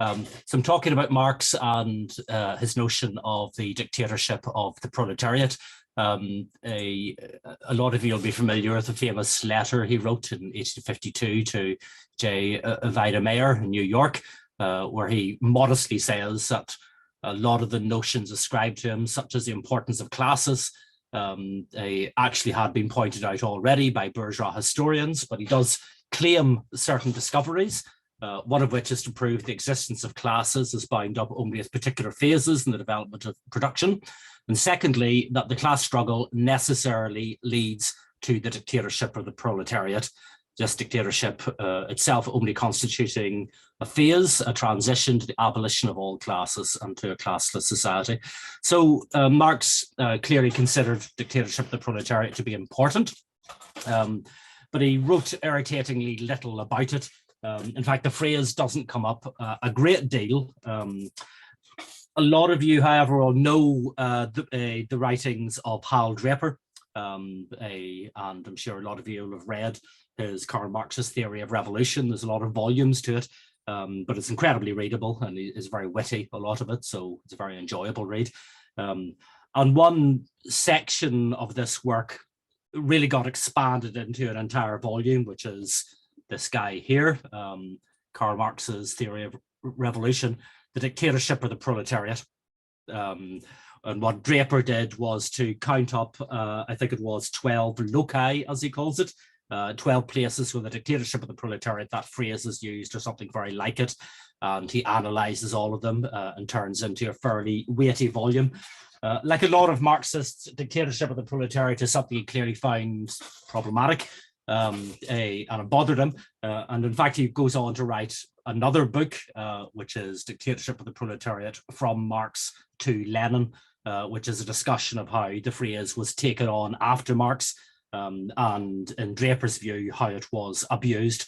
So I'm talking about Marx and his notion of the dictatorship of the proletariat. A lot of you will be familiar with the famous letter he wrote in 1852 to J. Vida Meyer in New York, where he modestly says that a lot of the notions ascribed to him, such as the importance of classes, actually had been pointed out already by bourgeois historians, but he does claim certain discoveries, one of which is to prove the existence of classes is bound up only with particular phases in the development of production. And secondly, that the class struggle necessarily leads to the dictatorship of the proletariat, this dictatorship itself only constituting a phase, a transition to the abolition of all classes and to a classless society. So Marx clearly considered dictatorship of the proletariat to be important, but he wrote irritatingly little about it. In fact, the phrase doesn't come up a great deal. A lot of you, however, will know the writings of Hal Draper, and I'm sure a lot of you will have read his Karl Marx's theory of revolution. There's a lot of volumes to it, but it's incredibly readable and it's very witty, a lot of it, so it's a very enjoyable read. And one section of this work really got expanded into an entire volume, which is this guy here, Karl Marx's theory of revolution, the dictatorship of the proletariat. And what Draper did was to count up, I think it was 12 loci, as he calls it, 12 places where the dictatorship of the proletariat, that phrase is used or something very like it. And he analyzes all of them and turns into a fairly weighty volume. Like a lot of Marxists, dictatorship of the proletariat is something he clearly finds problematic and it bothered him. And in fact, he goes on to write another book, which is Dictatorship of the Proletariat from Marx to Lenin, which is a discussion of how the phrase was taken on after Marx, and in Draper's view, how it was abused.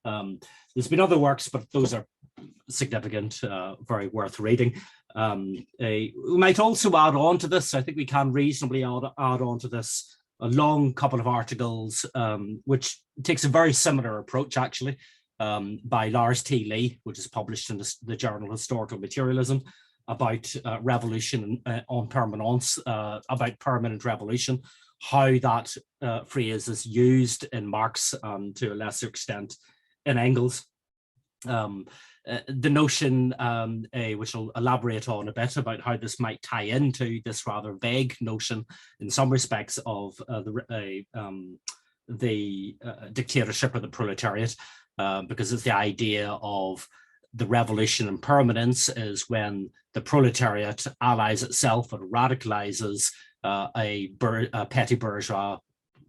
There's been other works, but those are significant, very worth reading. We might also add on to this, I think we can reasonably add on to this, a long couple of articles, which takes a very similar approach, actually, by Lars T. Lee, which is published in the journal Historical Materialism, about revolution en permanence, about permanent revolution, how that phrase is used in Marx and to a lesser extent in Engels. The notion, which I'll elaborate on a bit, about how this might tie into this rather vague notion in some respects of the dictatorship of the proletariat, because it's the idea of the revolution and permanence is when the proletariat allies itself and radicalizes a petty bourgeois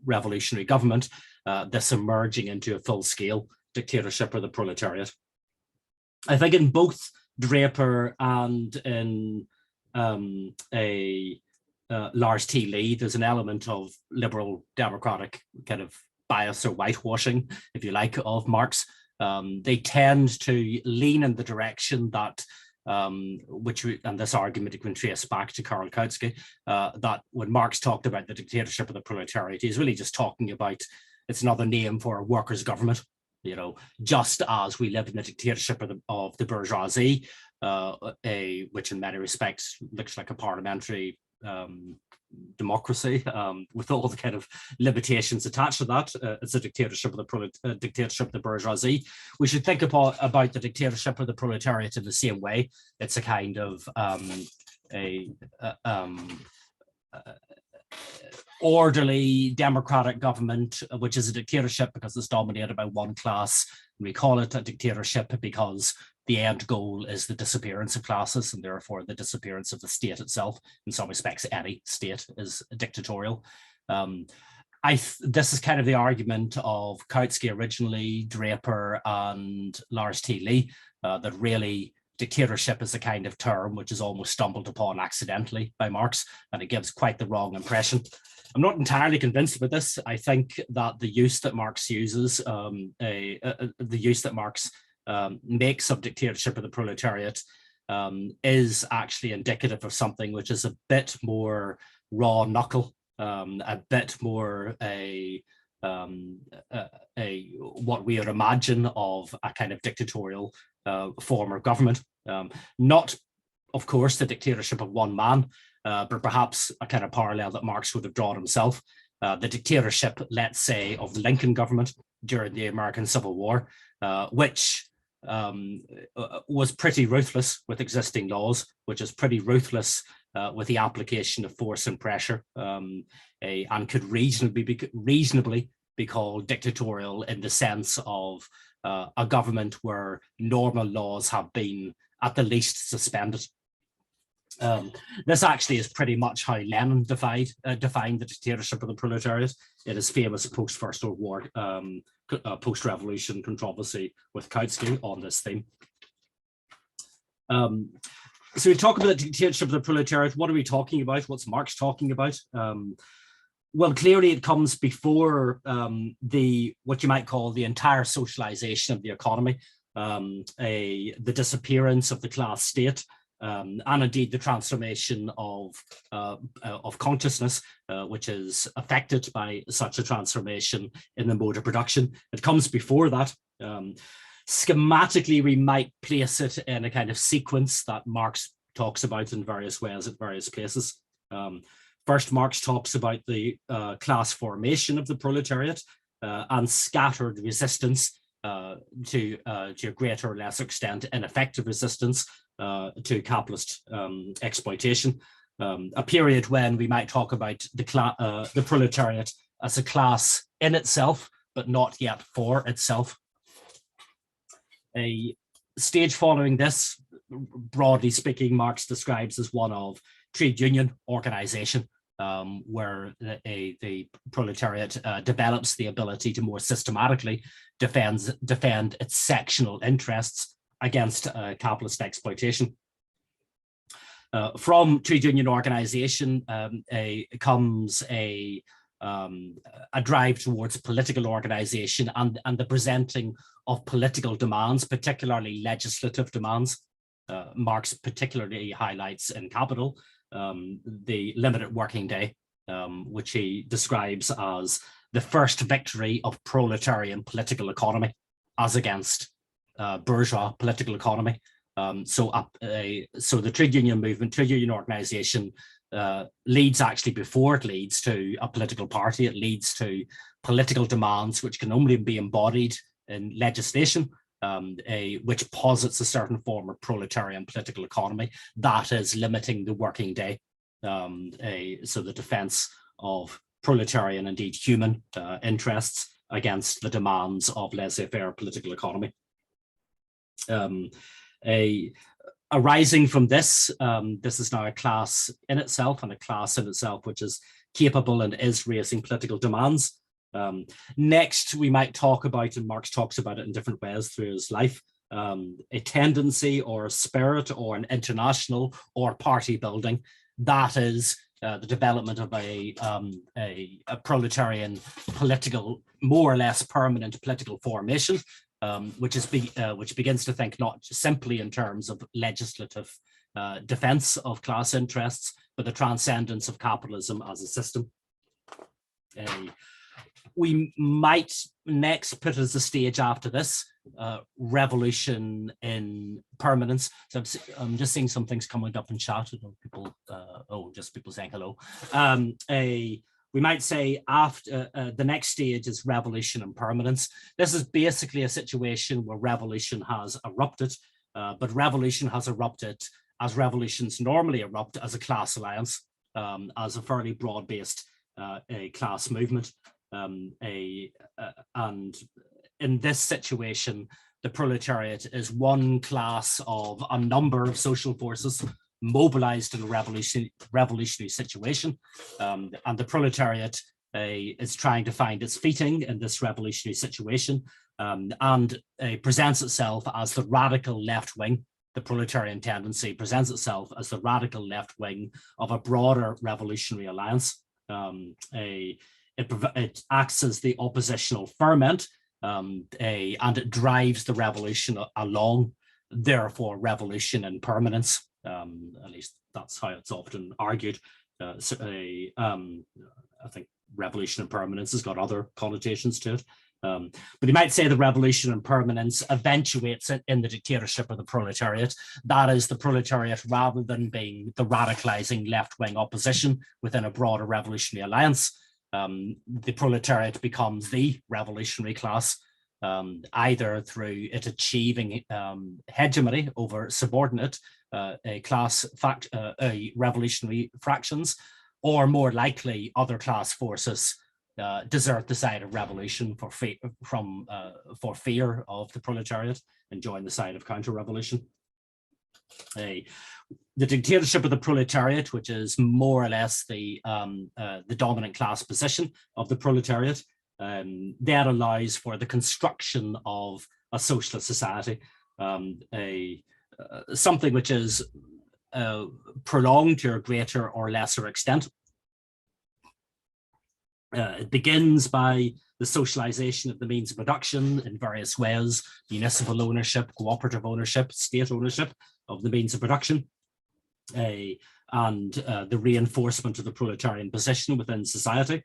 revolutionary government, this emerging into a full-scale dictatorship of the proletariat. I think in both Draper and in Lars T. Lee, there's an element of liberal democratic kind of bias or whitewashing, if you like, of Marx. They tend to lean in the direction that, and this argument you can trace back to Karl Kautsky, that when Marx talked about the dictatorship of the proletariat, he's really just talking about, it's another name for a workers' government. You know, just as we live in the dictatorship of the bourgeoisie, which in many respects looks like a parliamentary democracy, with all the kind of limitations attached to that. It's a dictatorship of the bourgeoisie. We should think about the dictatorship of the proletariat in the same way. It's a kind of orderly democratic government, which is a dictatorship because it's dominated by one class. We call it a dictatorship because the end goal is the disappearance of classes and therefore the disappearance of the state itself. In some respects, any state is dictatorial. This is kind of the argument of Kautsky originally, Draper and Lars T. Lee, that really dictatorship is a kind of term which is almost stumbled upon accidentally by Marx, and it gives quite the wrong impression. I'm not entirely convinced about this. I think that the use that Marx uses, the use that Marx makes of dictatorship of the proletariat is actually indicative of something which is a bit more raw knuckle, a bit more what we would imagine of a kind of dictatorial form of government. Not, of course, the dictatorship of one man, but perhaps a kind of parallel that Marx would have drawn himself. The dictatorship, let's say, of the Lincoln government during the American Civil War, which was pretty ruthless with existing laws, which is pretty ruthless with the application of force and pressure, and could reasonably be called dictatorial in the sense of a government where normal laws have been at the least suspended. This actually is pretty much how Lenin defined the dictatorship of the proletariat in his famous post-First World War, post-revolution controversy with Kautsky on this theme. So we talk about the dictatorship of the proletariat. What are we talking about? What's Marx talking about? Well, clearly it comes before what you might call the entire socialization of the economy, the disappearance of the class state, and indeed the transformation of consciousness, which is affected by such a transformation in the mode of production. It comes before that. Schematically, we might place it in a kind of sequence that Marx talks about in various ways at various places. First, Marx talks about the class formation of the proletariat and scattered resistance to a greater or less extent, ineffective resistance to capitalist exploitation. A period when we might talk about the proletariat as a class in itself, but not yet for itself. A stage following this, broadly speaking, Marx describes as one of trade union organization, where the proletariat develops the ability to more systematically defend its sectional interests against capitalist exploitation. From trade union organization comes a drive towards political organization and the presenting of political demands, particularly legislative demands. Marx particularly highlights in Capital the limited working day, which he describes as the first victory of proletarian political economy as against bourgeois political economy. So the trade union movement, trade union organization leads actually before it leads to a political party. It leads to political demands which can only be embodied in legislation, which posits a certain form of proletarian political economy that is limiting the working day. So the defense of proletarian, indeed human interests against the demands of laissez-faire political economy. Arising from this, this is now a class in itself, and a class in itself which is capable and is raising political demands. Next, we might talk about, and Marx talks about it in different ways through his life, a tendency or a spirit or an international or party building that is the development of a proletarian political, more or less permanent political formation, which begins to think not simply in terms of legislative defense of class interests, but the transcendence of capitalism as a system. We might next put as a stage after this revolution in permanence. So I'm just seeing some things coming up in chat. People, just people saying hello. We might say after the next stage is revolution and permanence. This is basically a situation where revolution has erupted, but revolution has erupted as revolutions normally erupt, as a class alliance, as a fairly broad-based class movement. And in this situation, the proletariat is one class of a number of social forces mobilized in a revolutionary situation, and the proletariat is trying to find its footing in this revolutionary situation, and presents itself as the radical left wing. The proletarian tendency presents itself as the radical left wing of a broader revolutionary alliance. It acts as the oppositional ferment, and it drives the revolution along. Therefore, revolution and permanence. At least that's how it's often argued. I think revolution and permanence has got other connotations to it. But you might say the revolution and permanence eventuates in the dictatorship of the proletariat. That is, the proletariat, rather than being the radicalizing left-wing opposition within a broader revolutionary alliance, the proletariat becomes the revolutionary class, either through it achieving hegemony over subordinate revolutionary fractions, or more likely other class forces desert the side of revolution for fear of the proletariat and join the side of counter-revolution. The dictatorship of the proletariat, which is more or less the dominant class position of the proletariat, that allows for the construction of a socialist society, something which is prolonged to a greater or lesser extent. It begins by the socialization of the means of production in various ways: municipal ownership, cooperative ownership, state ownership of the means of production, and the reinforcement of the proletarian position within society.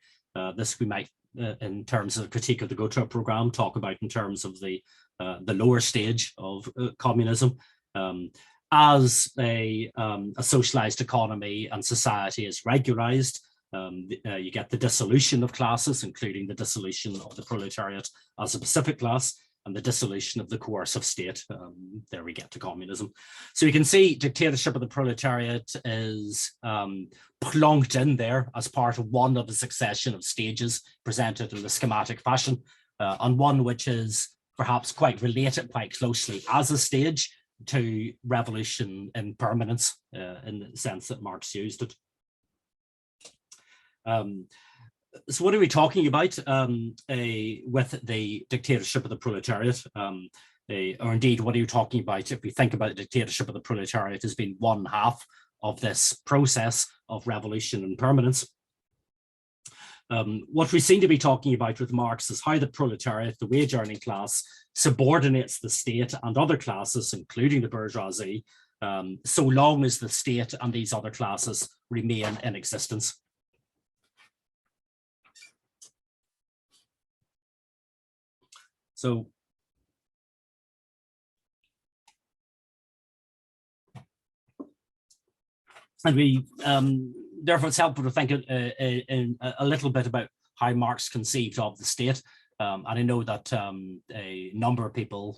This we might, in terms of critique of the Gotha program, talk about in terms of the lower stage of communism. As a socialized economy and society is regularized, you get the dissolution of classes, including the dissolution of the proletariat as a specific class, and the dissolution of the coercive state. There we get to communism. So you can see dictatorship of the proletariat is plunked in there as part of one of a succession of stages presented in the schematic fashion, and one which is perhaps quite related quite closely as a stage to revolution and permanence, in the sense that Marx used it. So what are we talking about with the dictatorship of the proletariat? Or indeed, what are you talking about if we think about the dictatorship of the proletariat as being one half of this process of revolution and permanence? What we seem to be talking about with Marx is how the proletariat, the wage earning class, subordinates the state and other classes, including the bourgeoisie, so long as the state and these other classes remain in existence. So, and we, therefore it's helpful to think a little bit about how Marx conceived of the state. And I know that a number of people,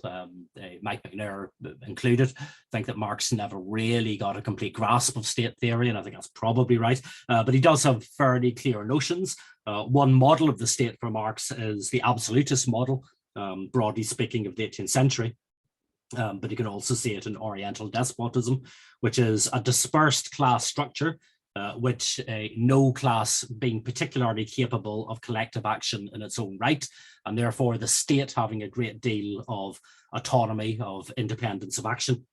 Mike McNair included, think that Marx never really got a complete grasp of state theory, and I think that's probably right. But he does have fairly clear notions. One model of the state for Marx is the absolutist model, broadly speaking, of the 18th century. But you can also see it in Oriental despotism, which is a dispersed class structure, which no class being particularly capable of collective action in its own right, and therefore the state having a great deal of autonomy, of independence of action.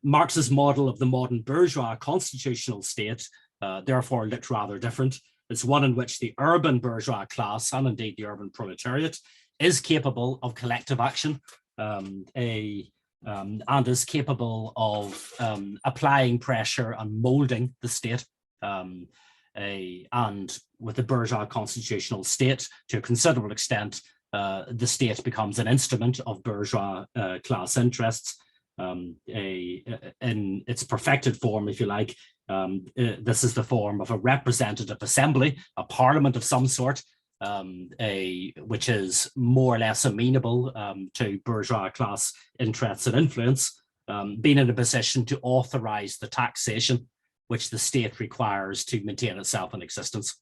Marx's model of the modern bourgeois constitutional state therefore looked rather different. It's one in which the urban bourgeois class, and indeed the urban proletariat, is capable of collective action, and is capable of applying pressure and moulding the state. And with the bourgeois constitutional state, to a considerable extent, the state becomes an instrument of bourgeois class interests. In its perfected form, if you like, this is the form of a representative assembly, a parliament of some sort, which is more or less amenable to bourgeois class interests and influence, being in a position to authorize the taxation which the state requires to maintain itself in existence.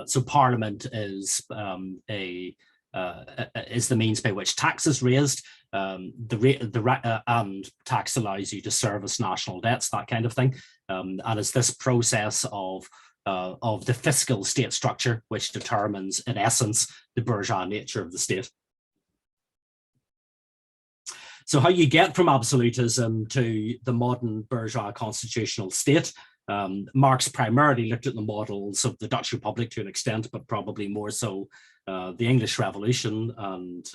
So Parliament is the means by which tax is raised, and tax allows you to service national debts, that kind of thing. And it's this process of the fiscal state structure which determines, in essence, the bourgeois nature of the state. So how you get from absolutism to the modern bourgeois constitutional state? Marx primarily looked at the models of the Dutch Republic to an extent, but probably more so the English Revolution and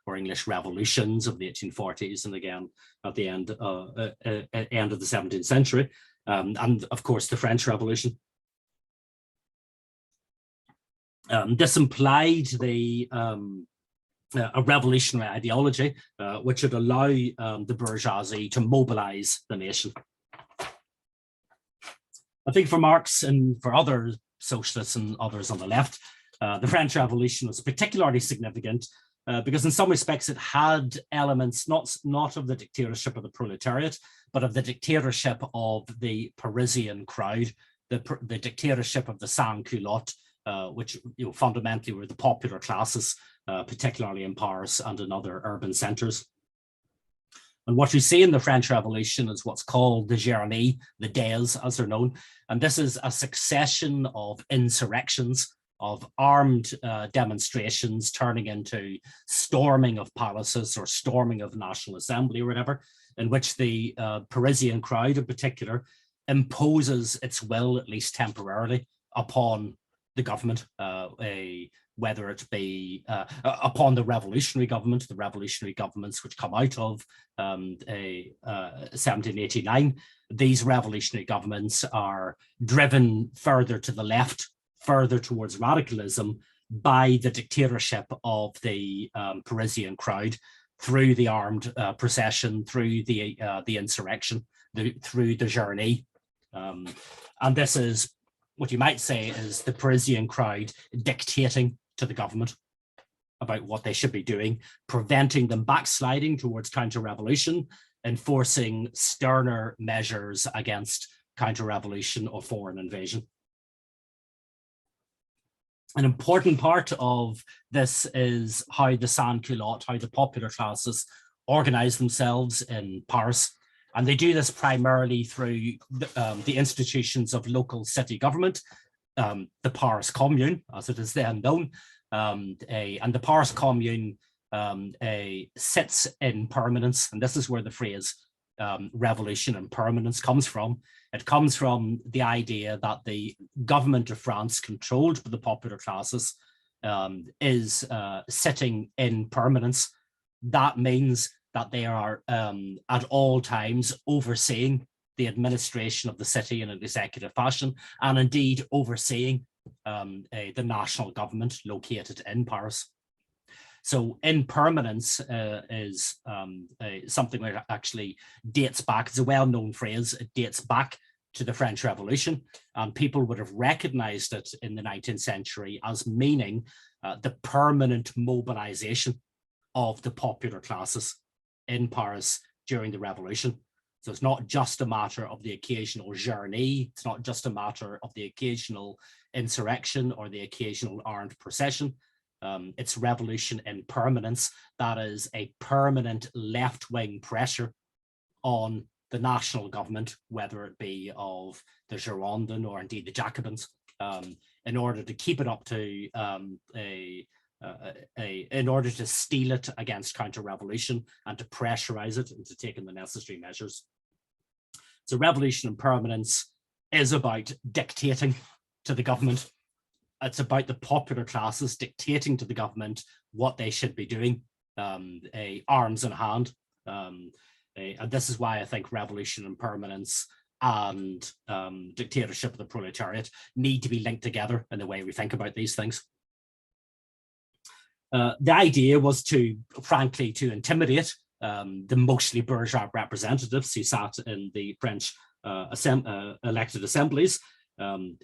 or English revolutions of the 1840s, and again at the end of the 17th century, and of course the French Revolution. This implied a revolutionary ideology, which would allow the bourgeoisie to mobilize the nation. I think for Marx and for other socialists and others on the left, the French Revolution was particularly significant because in some respects it had elements not of the dictatorship of the proletariat, but of the dictatorship of the Parisian crowd, the dictatorship of the sans-culottes, which fundamentally were the popular classes, particularly in Paris and in other urban centres. And what you see in the French Revolution is what's called the Journée, the days as they're known. And this is a succession of insurrections, of armed demonstrations turning into storming of palaces or storming of the National Assembly or whatever, in which the Parisian crowd in particular imposes its will, at least temporarily, upon the government, whether it be upon the revolutionary governments which come out of 1789. These revolutionary governments are driven further to the left, further towards radicalism by the dictatorship of the Parisian crowd through the armed procession, through the insurrection, through the Journée. And this is what you might say is the Parisian crowd dictating to the government about what they should be doing, preventing them backsliding towards counter-revolution, enforcing sterner measures against counter-revolution or foreign invasion. An important part of this is how the sans-culottes, how the popular classes organize themselves in Paris. And they do this primarily through the institutions of local city government, the Paris Commune, as it is then known. And the Paris Commune sits in permanence. And this is where the phrase revolution and permanence comes from. It comes from the idea that the government of France, controlled by the popular classes, is sitting in permanence. That means that they are at all times overseeing the administration of the city in an executive fashion, and indeed overseeing the national government located in Paris. So impermanence is something that actually dates back. It's a well-known phrase. It dates back to the French Revolution, and people would have recognized it in the 19th century as meaning the permanent mobilization of the popular classes in Paris during the revolution. So it's not just a matter of the occasional journey. It's not just a matter of the occasional insurrection or the occasional armed procession. It's revolution in permanence. That is a permanent left-wing pressure on the national government, whether it be of the Girondins or indeed the Jacobins, in order to keep it up to in order to steel it against counter-revolution and to pressurize it into taking the necessary measures. So revolution and permanence is about dictating to the government. It's about the popular classes dictating to the government what they should be doing, arms in hand. And this is why I think revolution and permanence and dictatorship of the proletariat need to be linked together in the way we think about these things. The idea was frankly, to intimidate the mostly bourgeois representatives who sat in the French elected assemblies. And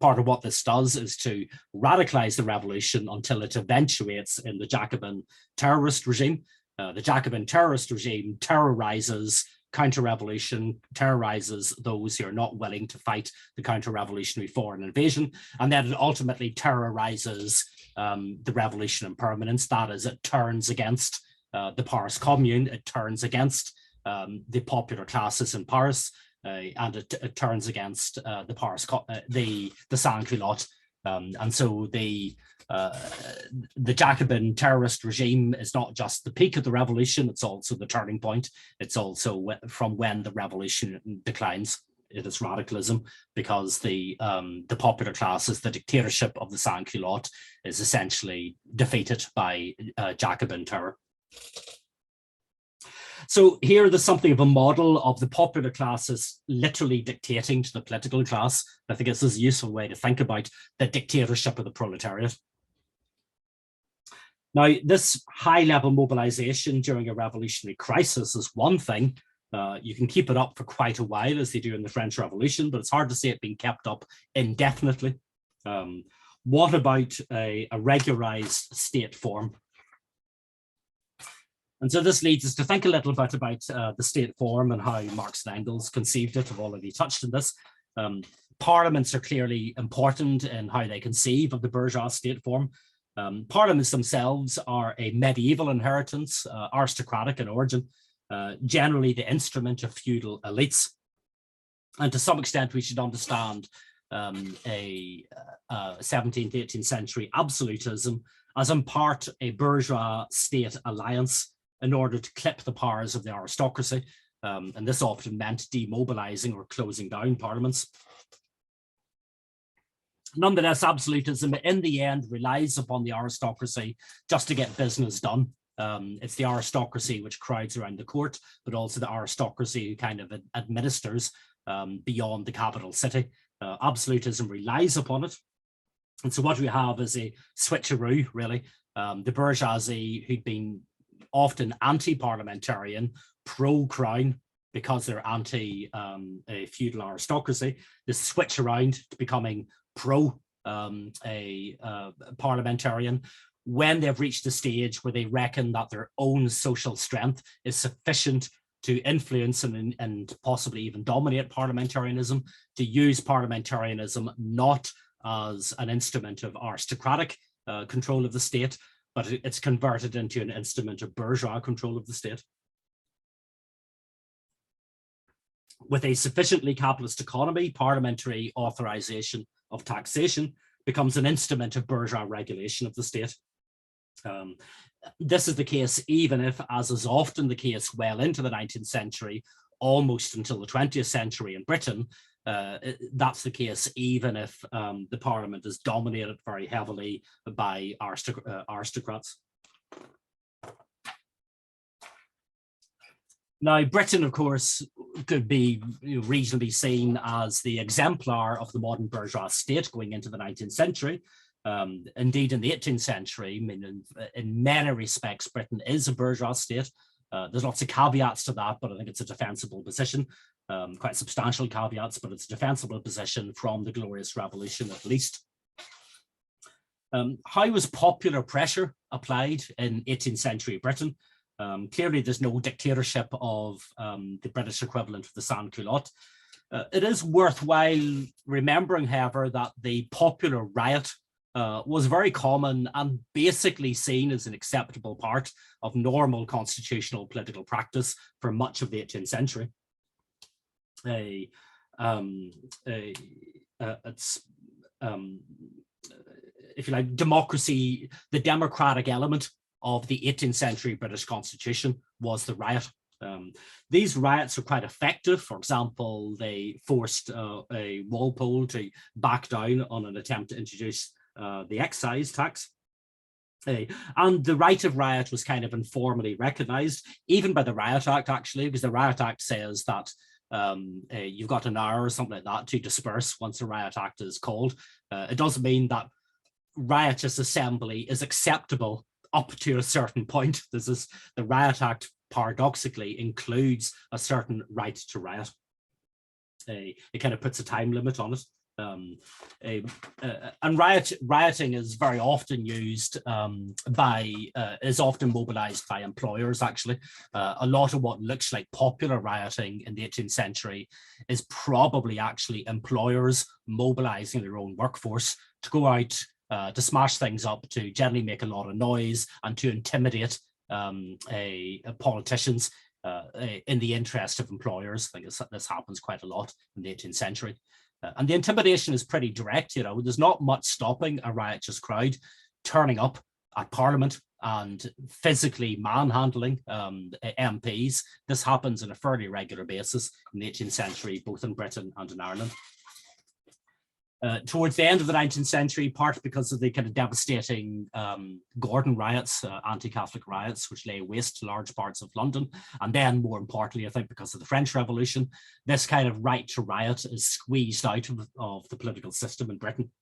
part of what this does is to radicalize the revolution until it eventuates in the Jacobin terrorist regime. The Jacobin terrorist regime terrorizes counter-revolution, terrorizes those who are not willing to fight the counter-revolutionary foreign invasion, and then it ultimately terrorizes the revolution in permanence. That is, it turns against the Paris Commune, it turns against the popular classes in Paris, and it turns against the Paris, the sans-culottes. And so the Jacobin terrorist regime is not just the peak of the revolution, it's also the turning point. It's also from when the revolution declines. It is radicalism, because the popular classes, the dictatorship of the sans-culottes, is essentially defeated by Jacobin terror. So here there's something of a model of the popular classes literally dictating to the political class. I think this is a useful way to think about the dictatorship of the proletariat. Now, this high-level mobilization during a revolutionary crisis is one thing. You can keep it up for quite a while, as they do in the French Revolution, but it's hard to see it being kept up indefinitely. What about a regularized state form? And so this leads us to think a little bit about the state form and how Marx and Engels conceived it. I've already touched on this. Parliaments are clearly important in how they conceive of the bourgeois state form. Parliaments themselves are a medieval inheritance, aristocratic in origin, generally the instrument of feudal elites. And to some extent, we should understand a 17th, 18th century absolutism as in part a bourgeois state alliance in order to clip the powers of the aristocracy. And this often meant demobilizing or closing down parliaments. Nonetheless, absolutism in the end relies upon the aristocracy just to get business done. It's the aristocracy which crowds around the court, but also the aristocracy who kind of administers beyond the capital city. Absolutism relies upon it. And so what we have is a switcheroo, really. The bourgeoisie, who'd been often anti-parliamentarian, pro-crown, because they're anti a feudal aristocracy, they switch around to becoming pro-parliamentarian when they've reached a stage where they reckon that their own social strength is sufficient to influence and possibly even dominate parliamentarianism, to use parliamentarianism not as an instrument of aristocratic control of the state, but it's converted into an instrument of bourgeois control of the state. With a sufficiently capitalist economy, parliamentary authorization of taxation becomes an instrument of bourgeois regulation of the state. This is the case even if, as is often the case well into the 19th century, almost until the 20th century in Britain, that's the case even if the parliament is dominated very heavily by aristocrats. Now, Britain, of course, could be reasonably seen as the exemplar of the modern bourgeois state going into the 19th century. Indeed, in the 18th century, I mean, in many respects, Britain is a bourgeois state. There's lots of caveats to that, but I think it's a defensible position, quite substantial caveats, but it's a defensible position from the Glorious Revolution, at least. How was popular pressure applied in 18th century Britain? Clearly, there's no dictatorship of the British equivalent of the sans-culotte. It is worthwhile remembering, however, that the popular riot was very common and basically seen as an acceptable part of normal constitutional political practice for much of the 18th century. If you like, democracy, the democratic element of the 18th century British Constitution was the riot. These riots were quite effective. For example, they forced a Walpole to back down on an attempt to introduce the excise tax. And the right of riot was kind of informally recognized, even by the Riot Act, actually, because the Riot Act says that you've got an hour or something like that to disperse once the Riot Act is called. It doesn't mean that riotous assembly is acceptable up to a certain point. The Riot Act paradoxically includes a certain right to riot. It kind of puts a time limit on it. And rioting is very often used is often mobilized by employers, actually. A lot of what looks like popular rioting in the 18th century is probably actually employers mobilizing their own workforce to go out to smash things up, to generally make a lot of noise and to intimidate politicians in the interest of employers. I think this happens quite a lot in the 18th century. And the intimidation is pretty direct. There's not much stopping a riotous crowd turning up at Parliament and physically manhandling MPs. This happens on a fairly regular basis in the 18th century, both in Britain and in Ireland. Towards the end of the 19th century, part because of the kind of devastating Gordon riots, anti-Catholic riots, which lay waste to large parts of London, and then more importantly, I think because of the French Revolution, this kind of right to riot is squeezed out of the political system in Britain.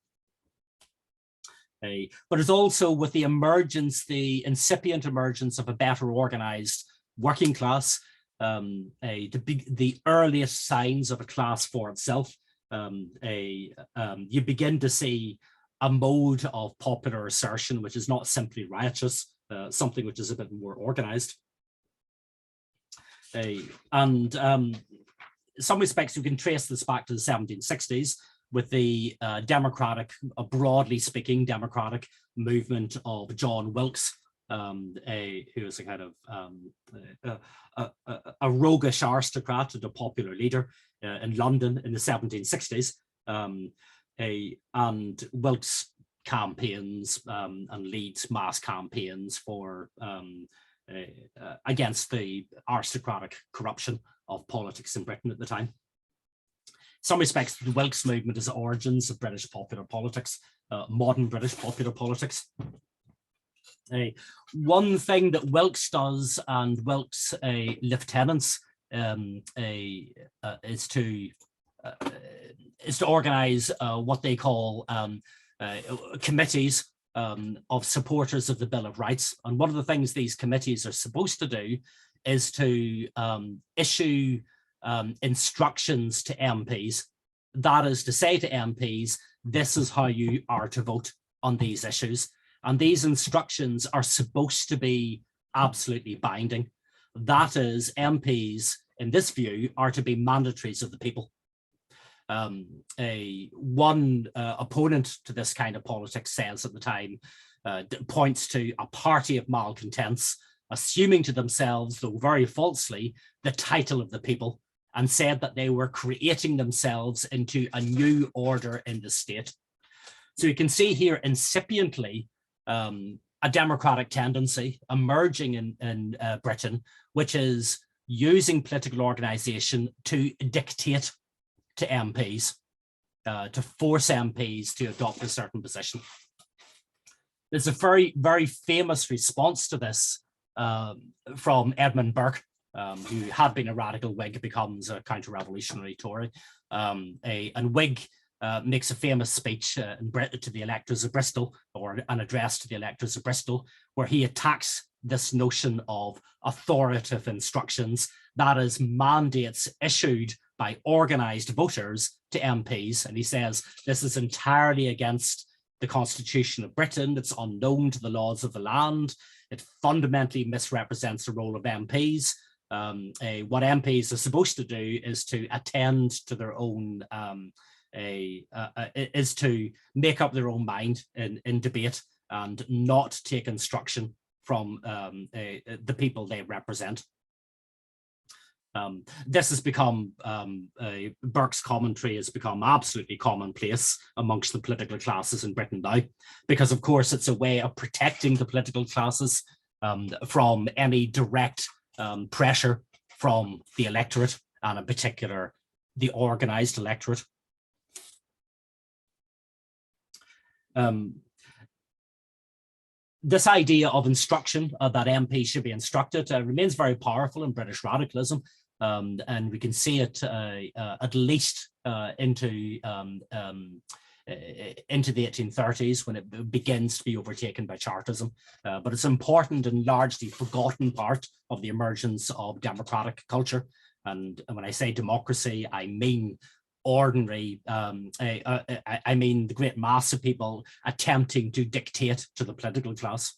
But it's also with the emergence, the incipient emergence of a better organized working class, the earliest signs of a class for itself. You begin to see a mode of popular assertion which is not simply riotous, something which is a bit more organized. In some respects, you can trace this back to the 1760s with the democratic, broadly speaking, democratic movement of John Wilkes, who was a kind of a roguish aristocrat and a popular leader in London in the 1760s. And Wilkes campaigns and leads mass campaigns for against the aristocratic corruption of politics in Britain at the time. In some respects, the Wilkes movement is the origins of British popular politics, modern British popular politics. One thing that Wilkes does, and Wilkes' lieutenants, is to organize what they call committees of supporters of the Bill of Rights. And one of the things these committees are supposed to do is to issue instructions to MPs. That is to say to MPs, this is how you are to vote on these issues. And these instructions are supposed to be absolutely binding. That is, MPs, in this view, are to be mandatories of the people. One opponent to this kind of politics says at the time, points to a party of malcontents, assuming to themselves, though very falsely, the title of the people, and said that they were creating themselves into a new order in the state. So you can see here incipiently a democratic tendency emerging in Britain, which is using political organization to dictate to MPs, to force MPs to adopt a certain position. There's a very, very famous response to this from Edmund Burke, who had been a radical Whig, becomes a counter-revolutionary Tory. And Whig makes a famous speech to the electors of Bristol, or an address to the electors of Bristol, where he attacks this notion of authoritative instructions, that is, mandates issued by organized voters to MPs. And he says this is entirely against the Constitution of Britain. It's unknown to the laws of the land. It fundamentally misrepresents the role of MPs. What MPs are supposed to do is to attend to their own, is to make up their own mind in debate and not take instruction from the people they represent. This has become, Burke's commentary has become absolutely commonplace amongst the political classes in Britain now, because of course it's a way of protecting the political classes from any direct pressure from the electorate, and in particular, the organized electorate. This idea of instruction, that MPs should be instructed, remains very powerful in British radicalism. And we can see it at least into the 1830s, when it begins to be overtaken by Chartism. But it's an important and largely forgotten part of the emergence of democratic culture. And when I say democracy, I mean ordinary, I mean the great mass of people attempting to dictate to the political class.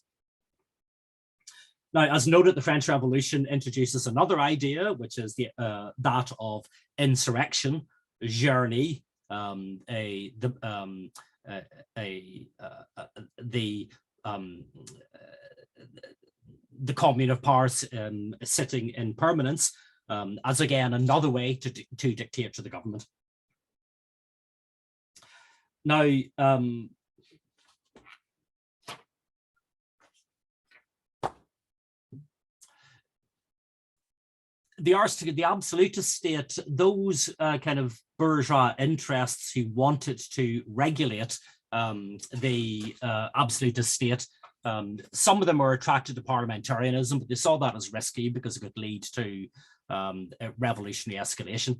Now, as noted, the French Revolution introduces another idea, which is that of insurrection, journey, the Commune of Paris sitting in permanence, as again another way to dictate to the government. Now, the absolutist state, those kind of bourgeois interests who wanted to regulate the absolutist state, some of them were attracted to parliamentarianism, but they saw that as risky because it could lead to a revolutionary escalation.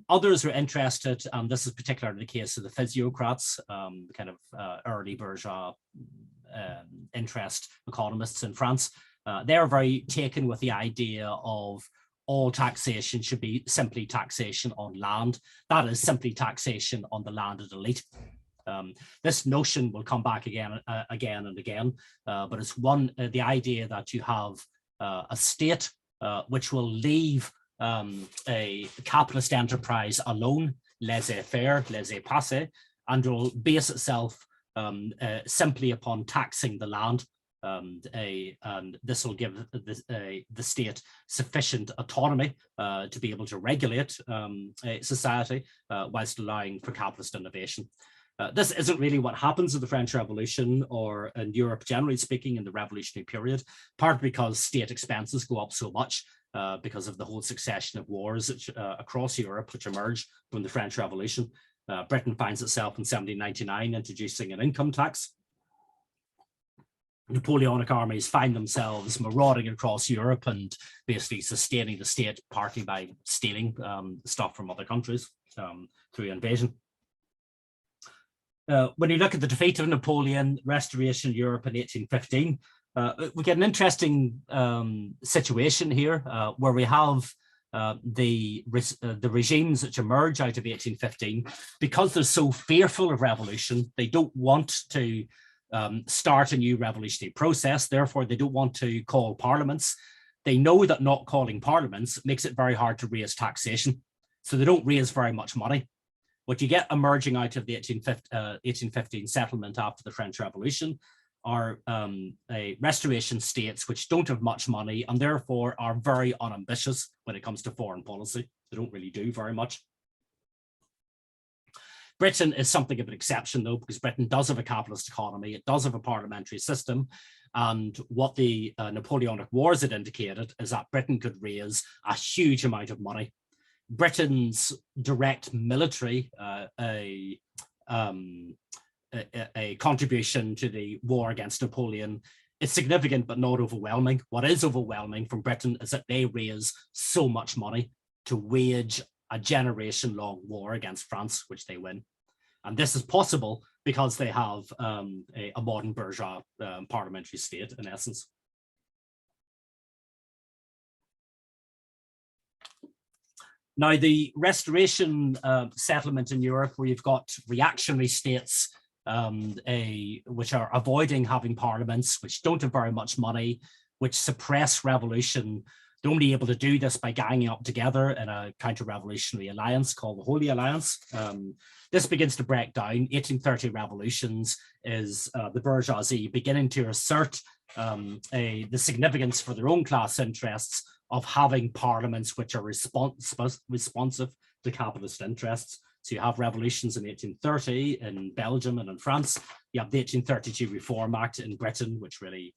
Others were interested, and this is particularly the case of the physiocrats, the kind of early bourgeois interest economists in France. They're very taken with the idea of all taxation should be simply taxation on land. That is simply taxation on the landed elite. This notion will come back again and again, but it's the idea that you have a state which will leave a capitalist enterprise alone, laissez-faire, laissez-passer, and will base itself simply upon taxing the land. And this will give the state sufficient autonomy to be able to regulate society whilst allowing for capitalist innovation. This isn't really what happens in the French Revolution or in Europe, generally speaking, in the revolutionary period, partly because state expenses go up so much because of the whole succession of wars across Europe which emerged from the French Revolution. Britain finds itself in 1799 introducing an income tax. Napoleonic armies find themselves marauding across Europe and basically sustaining the state partly by stealing stuff from other countries through invasion. When you look at the defeat of Napoleon, restoration in Europe in 1815, we get an interesting situation here where we have the regimes which emerge out of 1815, because they're so fearful of revolution, they don't want to start a new revolutionary process. Therefore, they don't want to call parliaments. They know that not calling parliaments makes it very hard to raise taxation. So they don't raise very much money. What you get emerging out of the 1815 settlement after the French Revolution are restoration states which don't have much money and therefore are very unambitious when it comes to foreign policy. They don't really do very much. Britain is something of an exception, though, because Britain does have a capitalist economy. It does have a parliamentary system. And what the Napoleonic Wars had indicated is that Britain could raise a huge amount of money. Britain's direct military, a contribution to the war against Napoleon, is significant but not overwhelming. What is overwhelming from Britain is that they raise so much money to wage a generation-long war against France, which they win. And this is possible because they have a modern bourgeois parliamentary state, in essence. Now, the restoration settlement in Europe, where you've got reactionary states which are avoiding having parliaments, which don't have very much money, which suppress revolution. They're only able to do this by ganging up together in a counter-revolutionary alliance called the Holy Alliance. This begins to break down. 1830 revolutions is the bourgeoisie beginning to assert the significance for their own class interests of having parliaments which are responsive to capitalist interests. So you have revolutions in 1830 in Belgium and in France. You have the 1832 Reform Act in Britain, which really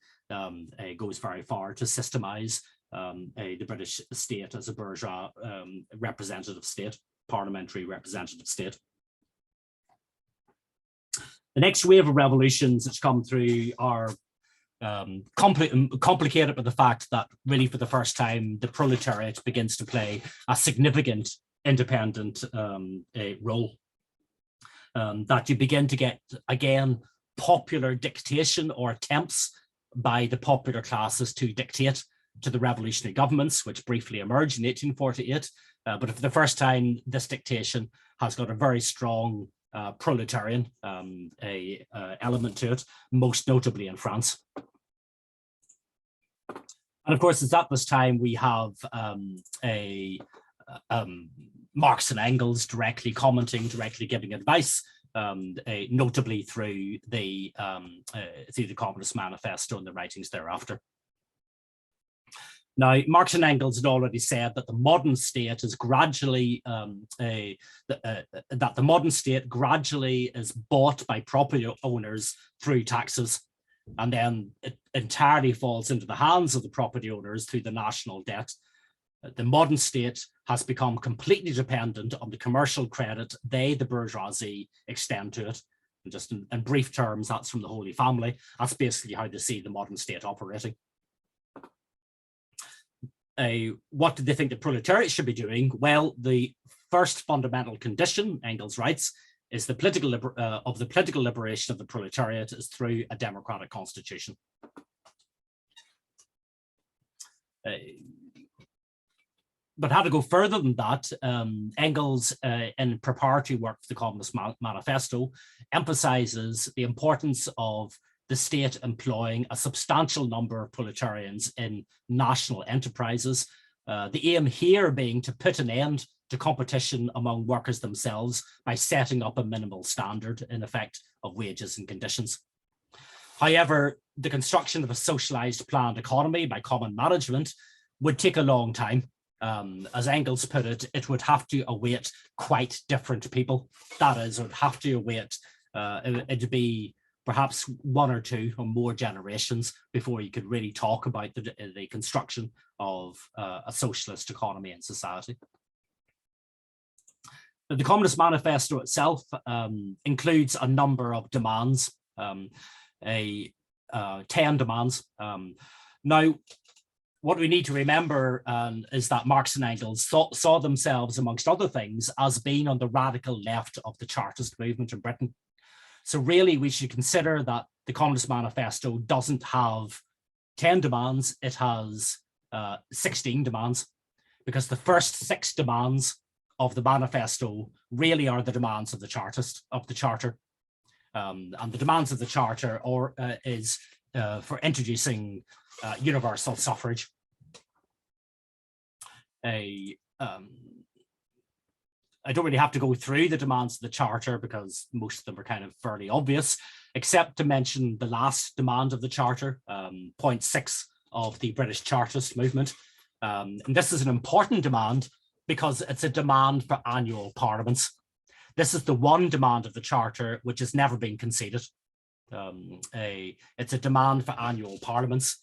goes very far to systemize the British state as a bourgeois representative state, parliamentary representative state. The next wave of revolutions which come through are complicated by the fact that really for the first time the proletariat begins to play a significant independent role. That you begin to get, again, popular dictation or attempts by the popular classes to dictate to the revolutionary governments, which briefly emerged in 1848. But for the first time, this dictation has got a very strong proletarian element to it, most notably in France. And of course, it's at this time we have Marx and Engels directly commenting, directly giving advice, notably through the Communist Manifesto and the writings thereafter. Now, Marx and Engels had already said that the modern state is gradually that the modern state gradually is bought by property owners through taxes, and then it entirely falls into the hands of the property owners through the national debt. The modern state has become completely dependent on the commercial credit they, the bourgeoisie, extend to it. And just in brief terms, that's from the Holy Family. That's basically how they see the modern state operating. What do they think the proletariat should be doing? Well, the first fundamental condition, Engels writes, is the political liberation of the proletariat is through a democratic constitution. But how to go further than that, Engels, in preparatory work for the Communist Manifesto, emphasizes the importance of the state employing a substantial number of proletarians in national enterprises. The aim here being to put an end to competition among workers themselves by setting up a minimal standard, in effect, of wages and conditions. However, the construction of a socialized planned economy by common management would take a long time. As Engels put it, it would have to await quite different people. That is, it would have to await, it'd be perhaps one or two or more generations before you could really talk about the construction of a socialist economy and society. The Communist Manifesto itself includes a number of demands, 10 demands. Now, what we need to remember is that Marx and Engels saw themselves, amongst other things, as being on the radical left of the Chartist movement in Britain. So really, we should consider that the Communist Manifesto doesn't have 10 demands, it has 16 demands, because the first 6 demands of the manifesto really are the demands of the Charter. And the demands of the Charter is for introducing universal suffrage. I don't really have to go through the demands of the Charter because most of them are kind of fairly obvious, except to mention the last demand of the Charter, point 6 of the British Chartist movement. And this is an important demand because it's a demand for annual parliaments. This is the one demand of the Charter which has never been conceded. It's a demand for annual parliaments.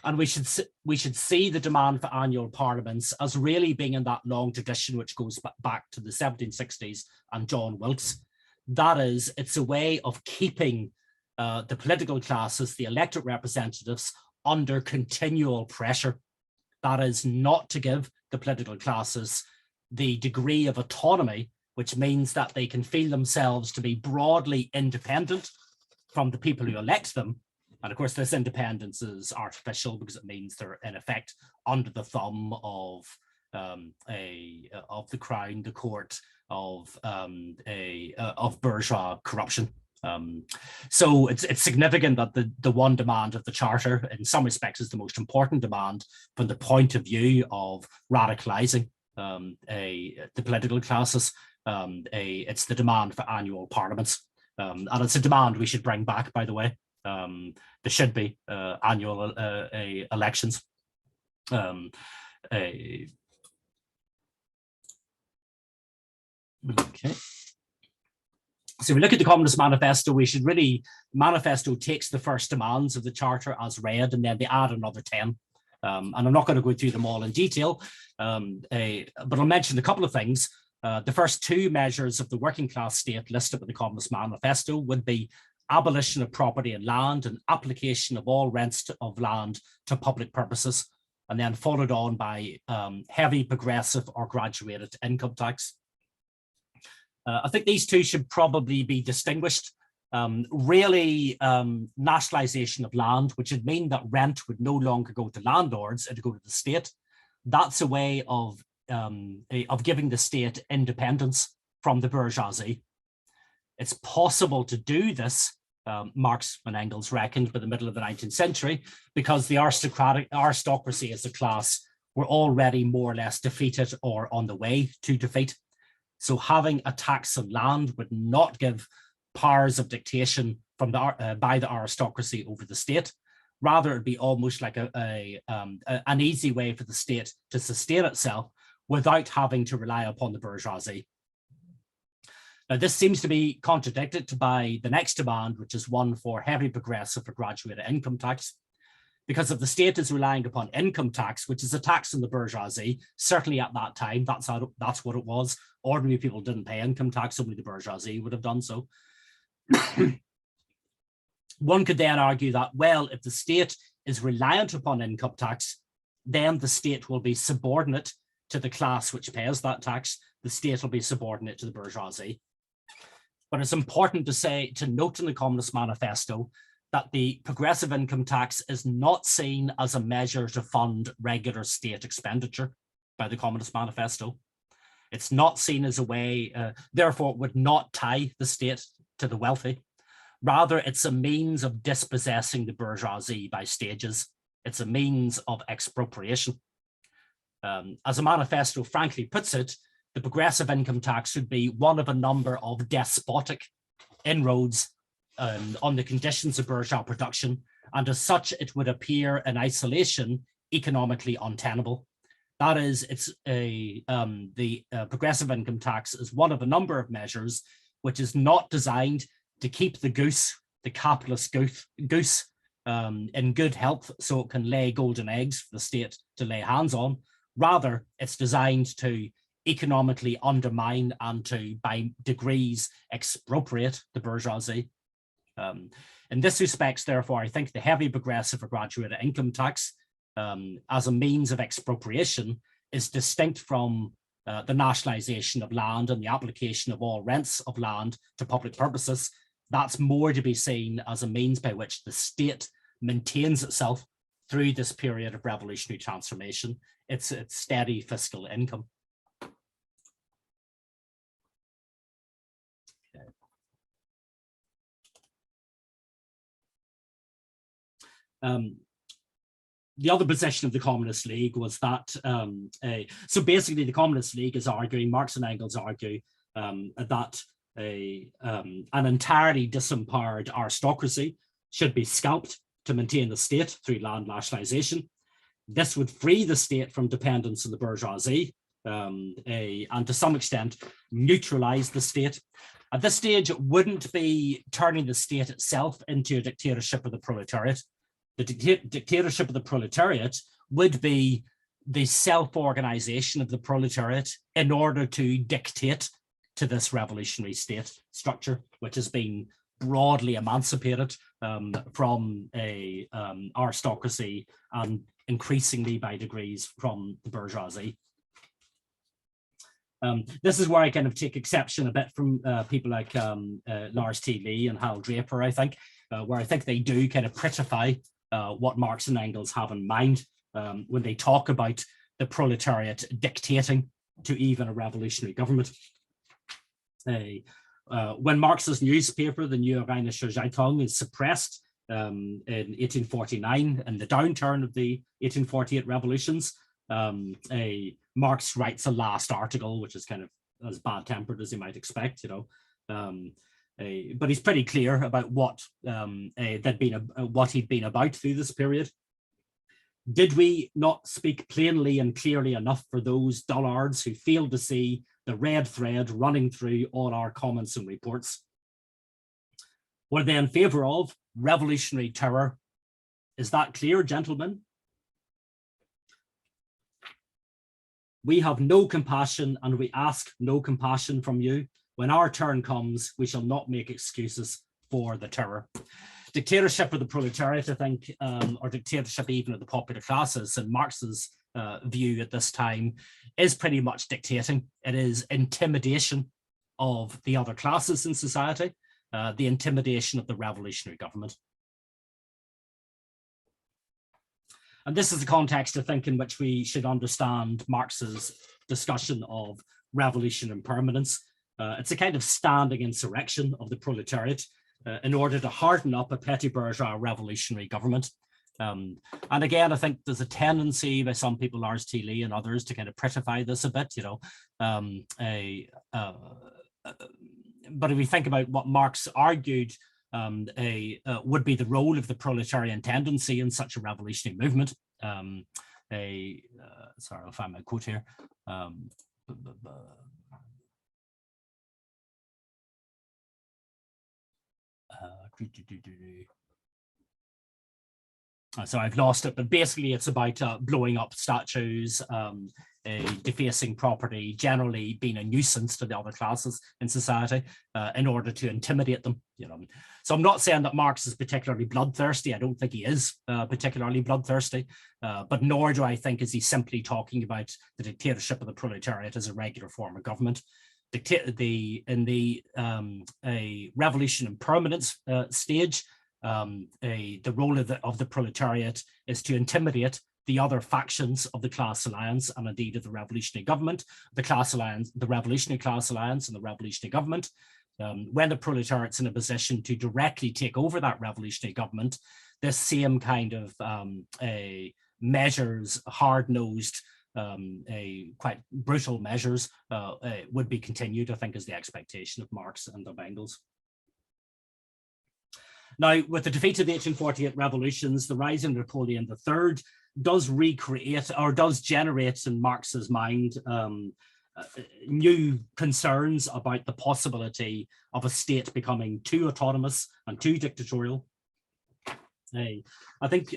And we should see the demand for annual parliaments as really being in that long tradition which goes back to the 1760s and John Wilkes. That is, it's a way of keeping the political classes, the elected representatives, under continual pressure. That is, not to give the political classes the degree of autonomy, which means that they can feel themselves to be broadly independent from the people who elect them. And of course, this independence is artificial because it means they're in effect under the thumb of the crown, the court, of bourgeois corruption. So it's significant that the one demand of the Charter, in some respects, is the most important demand from the point of view of radicalizing the political classes. It's the demand for annual parliaments, and it's a demand we should bring back, by the way. There should be annual elections. Okay. So if we look at the Communist Manifesto, Manifesto takes the first demands of the Charter as read, and then they add another 10. And I'm not going to go through them all in detail, but I'll mention a couple of things. The first 2 measures of the working class state listed in the Communist Manifesto would be abolition of property and land and application of all rents of land to public purposes, and then followed on by heavy progressive or graduated income tax. I think these 2 should probably be distinguished. Nationalization of land, which would mean that rent would no longer go to landlords, it would go to the state. That's a way of giving the state independence from the bourgeoisie. It's possible to do this, Marx and Engels reckoned, by the middle of the 19th century, because the aristocracy as a class were already more or less defeated or on the way to defeat. So having a tax on land would not give powers of dictation by the aristocracy over the state. Rather, it'd be almost like an easy way for the state to sustain itself without having to rely upon the bourgeoisie. Now, this seems to be contradicted by the next demand, which is one for heavy progressive or graduated income tax. because if the state is relying upon income tax, which is a tax on the bourgeoisie, certainly at that time, that's what it was. Ordinary people didn't pay income tax, only the bourgeoisie would have done so. One could then argue that, well, if the state is reliant upon income tax, then the state will be subordinate to the class which pays that tax. The state will be subordinate to the bourgeoisie. But it's important to note in the Communist Manifesto that the progressive income tax is not seen as a measure to fund regular state expenditure by the Communist Manifesto. It's not seen as a way, therefore it would not tie the state to the wealthy. Rather, it's a means of dispossessing the bourgeoisie by stages. It's a means of expropriation. As a manifesto frankly puts it, the progressive income tax would be one of a number of despotic inroads on the conditions of bourgeois production, and as such, it would appear in isolation economically untenable. That is, the progressive income tax is one of a number of measures which is not designed to keep the goose, the capitalist goose, in good health so it can lay golden eggs for the state to lay hands on. Rather, it's designed to economically undermine and to, by degrees, expropriate the bourgeoisie. In this respect, therefore, I think the heavy progressive or graduated income tax as a means of expropriation is distinct from the nationalization of land and the application of all rents of land to public purposes. That's more to be seen as a means by which the state maintains itself through this period of revolutionary transformation. It's steady fiscal income. The other position of the Communist League was that, so basically the Communist League is arguing, Marx and Engels argue that an entirely disempowered aristocracy should be scalped to maintain the state through land nationalization. This would free the state from dependence on the bourgeoisie and to some extent neutralize the state. At this stage, it wouldn't be turning the state itself into a dictatorship of the proletariat. The dictatorship of the proletariat would be the self-organization of the proletariat in order to dictate to this revolutionary state structure, which has been broadly emancipated from a aristocracy and increasingly by degrees from the bourgeoisie. This is where I kind of take exception a bit from people like Lars T. Lee and Hal Draper, I think, where I think they do kind of prettify what Marx and Engels have in mind when they talk about the proletariat dictating to even a revolutionary government. When Marx's newspaper, the Neue Rheinische Zeitung, is suppressed in 1849 in the downturn of the 1848 revolutions, Marx writes a last article, which is kind of as bad-tempered as you might expect, you know. But he's pretty clear about what he'd been about through this period. Did we not speak plainly and clearly enough for those dullards who failed to see the red thread running through all our comments and reports? Were they in favor of revolutionary terror? Is that clear, gentlemen? We have no compassion and we ask no compassion from you. When our turn comes, we shall not make excuses for the terror. Dictatorship of the proletariat, I think, or dictatorship even of the popular classes, in Marx's view at this time, is pretty much dictating. It is intimidation of the other classes in society, the intimidation of the revolutionary government. And this is the context, I think, in which we should understand Marx's discussion of revolution and permanence. It's a kind of standing insurrection of the proletariat in order to harden up a petty bourgeois revolutionary government. And again, I think there's a tendency by some people, Lars T. Lee and others, to kind of prettify this a bit, you know. But if we think about what Marx argued would be the role of the proletarian tendency in such a revolutionary movement. Sorry, I'll find my quote here. So I've lost it, but basically it's about blowing up statues, defacing property, generally being a nuisance to the other classes in society in order to intimidate them. You know, so I'm not saying that Marx is particularly bloodthirsty. I don't think he is particularly bloodthirsty, but nor do I think is he simply talking about the dictatorship of the proletariat as a regular form of government. In the a revolution and permanence stage, the role of the proletariat is to intimidate the other factions of the class alliance and indeed of the revolutionary government, the class alliance, the revolutionary class alliance and the revolutionary government. When the proletariat's in a position to directly take over that revolutionary government, this same kind of measures, hard-nosed, quite brutal measures would be continued, I think, is the expectation of Marx and of Engels. Now, with the defeat of the 1848 revolutions, the rise of Napoleon III does recreate or does generate in Marx's mind new concerns about the possibility of a state becoming too autonomous and too dictatorial. I think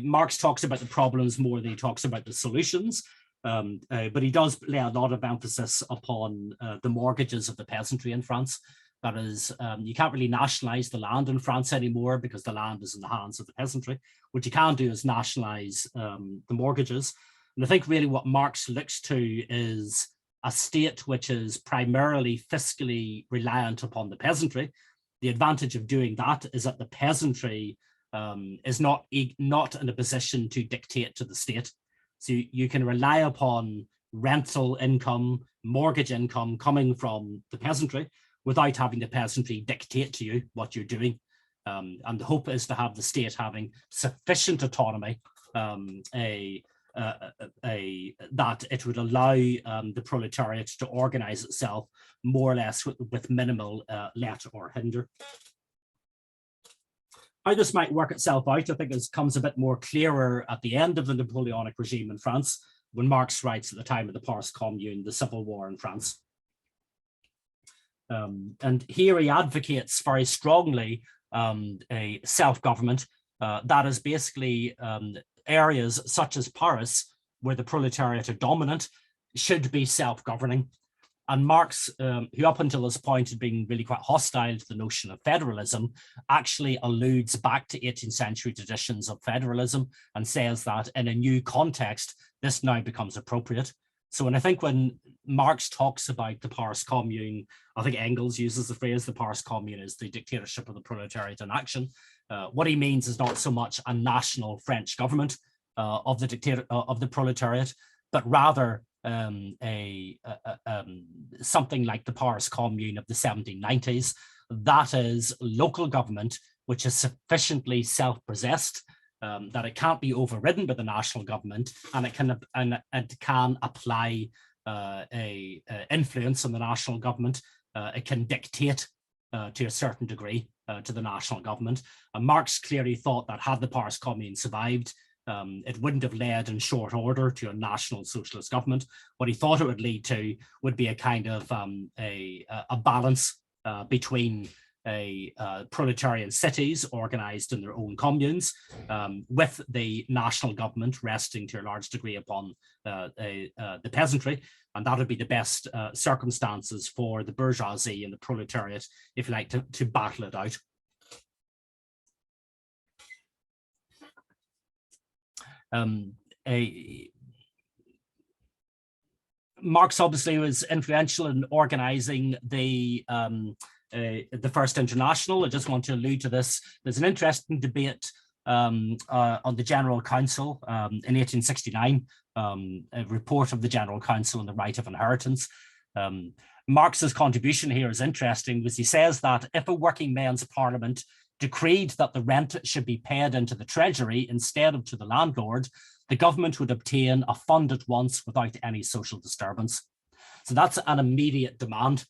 Marx talks about the problems more than he talks about the solutions, but he does lay a lot of emphasis upon the mortgages of the peasantry in France. That is, you can't really nationalize the land in France anymore because the land is in the hands of the peasantry. What you can do is nationalize the mortgages. And I think really what Marx looks to is a state which is primarily fiscally reliant upon the peasantry. The advantage of doing that is that the peasantry is not in a position to dictate to the state. So you can rely upon rental income, mortgage income coming from the peasantry without having the peasantry dictate to you what you're doing. And the hope is to have the state having sufficient autonomy that it would allow the proletariat to organize itself more or less with minimal let or hinder. How this might work itself out, I think, comes a bit more clearer at the end of the Napoleonic regime in France, when Marx writes at the time of the Paris Commune, the civil war in France. And here he advocates very strongly a self-government that is basically areas such as Paris, where the proletariat are dominant, should be self-governing. And Marx, who up until this point had been really quite hostile to the notion of federalism, actually alludes back to 18th century traditions of federalism and says that in a new context, this now becomes appropriate. So when Marx talks about the Paris Commune, I think Engels uses the phrase, the Paris Commune is the dictatorship of the proletariat in action. What he means is not so much a national French government of the proletariat, but rather something like the Paris Commune of the 1790s. That is local government, which is sufficiently self-possessed that it can't be overridden by the national government, and it can apply a influence on the national government. It can dictate to a certain degree to the national government. And Marx clearly thought that had the Paris Commune survived, it wouldn't have led in short order to a national socialist government. What he thought it would lead to would be a kind of a balance between proletarian cities organized in their own communes, with the national government resting to a large degree upon the peasantry. And that would be the best circumstances for the bourgeoisie and the proletariat, if you like, to battle it out. Marx obviously was influential in organizing the First International. I just want to allude to this. There's an interesting debate on the General Council in 1869, a report of the General Council on the right of inheritance. Marx's contribution here is interesting, because he says that if a working men's parliament decreed that the rent should be paid into the treasury instead of to the landlord, the government would obtain a fund at once without any social disturbance. So that's an immediate demand.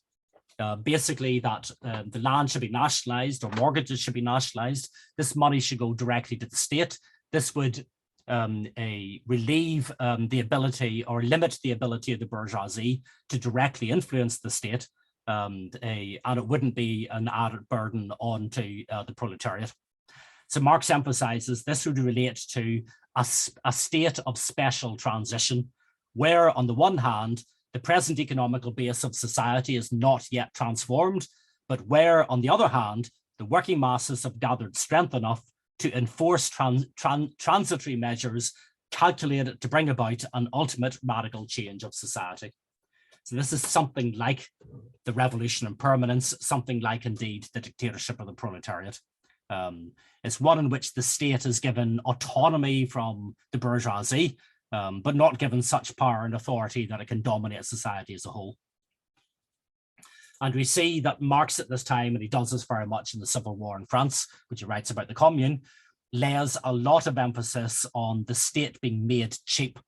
Basically that the land should be nationalized, or mortgages should be nationalized. This money should go directly to the state. This would relieve the ability, or limit the ability of the bourgeoisie to directly influence the state, and it wouldn't be an added burden onto the proletariat. So Marx emphasizes this would relate to a state of special transition, where on the one hand, the present economical base of society is not yet transformed, but where on the other hand, the working masses have gathered strength enough to enforce transitory measures calculated to bring about an ultimate radical change of society. So this is something like the revolution and permanence, something like indeed the dictatorship of the proletariat. It's one in which the state is given autonomy from the bourgeoisie, but not given such power and authority that it can dominate society as a whole. And we see that Marx at this time, and he does this very much in the Civil War in France, which he writes about the Commune, lays a lot of emphasis on the state being made cheap.